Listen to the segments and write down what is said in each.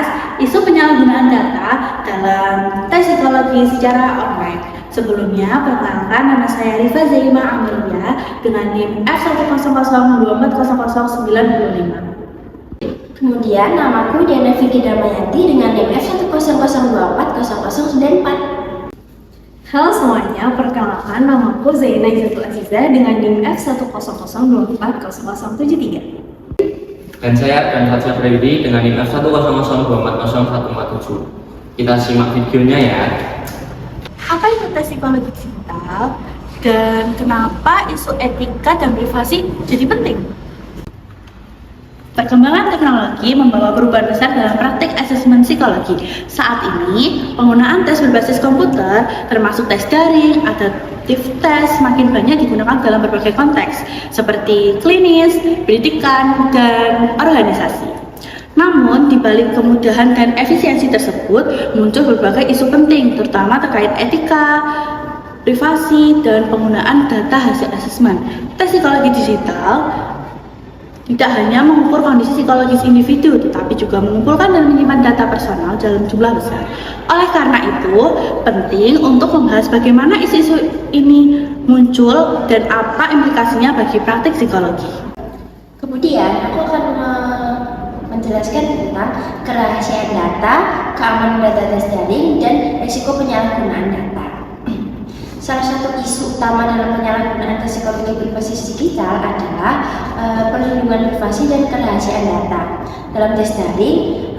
membahas isu penyalahgunaan data dalam tes psikologi secara online. Sebelumnya, perkenalkan nama saya Rifa Zaima Amelia dengan NIM F10024009095. Kemudian namaku Diana Vicky Damayanti dengan NIM F100240094. Halo semuanya, perkenalkan namaku Zaina Izzatul Aziza dengan NIM F100240073. Dan saya Dan Fajar Freddy dengan NIM F10024001447. Kita simak videonya ya. Apa itu tes psikologi digital dan kenapa isu etika dan privasi jadi penting? Perkembangan teknologi membawa perubahan besar dalam praktik asesmen psikologi. Saat ini, penggunaan tes berbasis komputer, termasuk tes daring, adaptive test, semakin banyak digunakan dalam berbagai konteks, seperti klinis, pendidikan, dan organisasi. Namun, di balik kemudahan dan efisiensi tersebut, muncul berbagai isu penting, terutama terkait etika, privasi, dan penggunaan data hasil asesmen. Tes psikologi digital tidak hanya mengukur kondisi psikologis individu, tetapi juga mengumpulkan dan menyimpan data personal dalam jumlah besar. Oleh karena itu, penting untuk membahas bagaimana isu-isu ini muncul dan apa implikasinya bagi praktik psikologi. Kemudian aku akan menjelaskan tentang kerahasiaan data, keamanan data tes daring, dan risiko penyalahgunaan data. Salah satu isu utama dalam penyalahgunaan tes psikologi berbasis digital adalah perlindungan privasi dan kerahasiaan data. Dalam tes daring,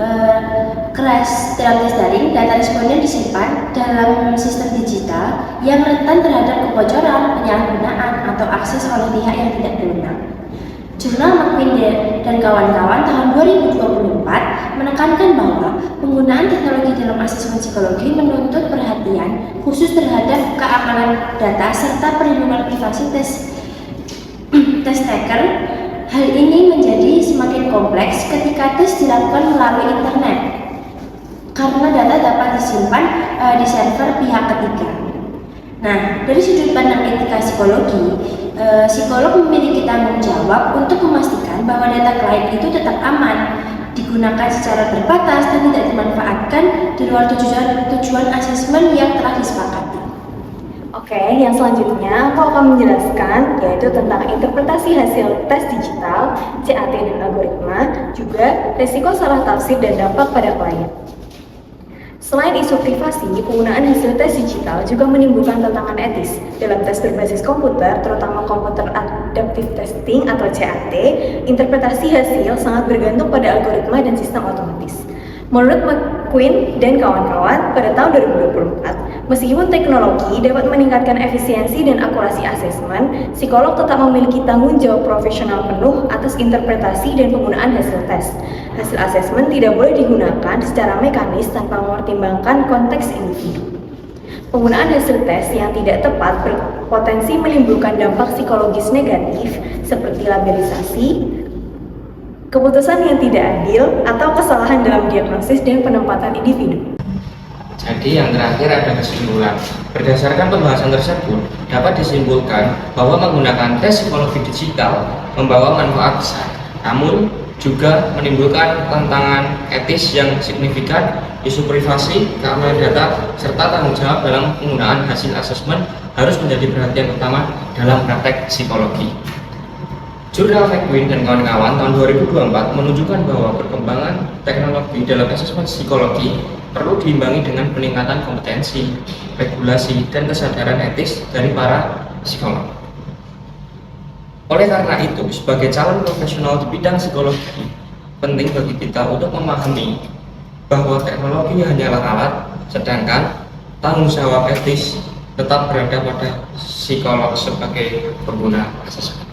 data responden disimpan dalam sistem digital yang rentan terhadap kebocoran, penyalahgunaan, atau akses oleh pihak yang tidak berwenang. Jurnal McQueen dan kawan-kawan tahun 2024 menekankan bahwa penggunaan teknologi dalam asesmen psikologi menuntut perhatian khusus terhadap keamanan data serta perlindungan privasi tes taker. Hal ini menjadi semakin kompleks ketika tes dilakukan melalui internet karena data dapat disimpan di server pihak ketiga. Nah, dari sudut pandang etika psikologi, psikolog memiliki tanggung jawab untuk memastikan bahwa data klien itu tetap aman, digunakan secara terbatas dan tidak dimanfaatkan di luar tujuan asesmen yang telah disepakati. Oke, yang selanjutnya aku akan menjelaskan yaitu tentang interpretasi hasil tes digital, CAT dan algoritma, juga risiko salah tafsir dan dampak pada klien. Selain isu privasi, penggunaan hasil tes digital juga menimbulkan tantangan etis. Dalam tes berbasis komputer, terutama komputer adaptive testing atau CAT, interpretasi hasil sangat bergantung pada algoritma dan sistem otomatis. Menurut McQueen dan kawan-kawan, pada tahun 2024, meskipun teknologi dapat meningkatkan efisiensi dan akurasi asesmen, psikolog tetap memiliki tanggung jawab profesional penuh atas interpretasi dan penggunaan hasil tes. Hasil asesmen tidak boleh digunakan secara mekanis tanpa mempertimbangkan konteks individu. Penggunaan hasil tes yang tidak tepat berpotensi menimbulkan dampak psikologis negatif seperti labelisasi, keputusan yang tidak adil, atau kesalahan dalam diagnosis dan penempatan individu. Jadi yang terakhir ada kesimpulan. Berdasarkan pembahasan tersebut, dapat disimpulkan bahwa menggunakan tes psikologi digital membawa manfaat besar, namun juga menimbulkan tantangan etis yang signifikan, isu privasi, keamanan data, serta tanggung jawab dalam penggunaan hasil asesmen harus menjadi perhatian utama dalam praktek psikologi. Jurnal McQueen dan kawan-kawan tahun 2024 menunjukkan bahwa perkembangan teknologi dalam asesmen psikologi perlu diimbangi dengan peningkatan kompetensi, regulasi, dan kesadaran etis dari para psikolog. Oleh karena itu, sebagai calon profesional di bidang psikologi, penting bagi kita untuk memahami bahwa teknologi hanyalah alat, sedangkan tanggung jawab etis tetap berada pada psikolog sebagai pengguna asesmen.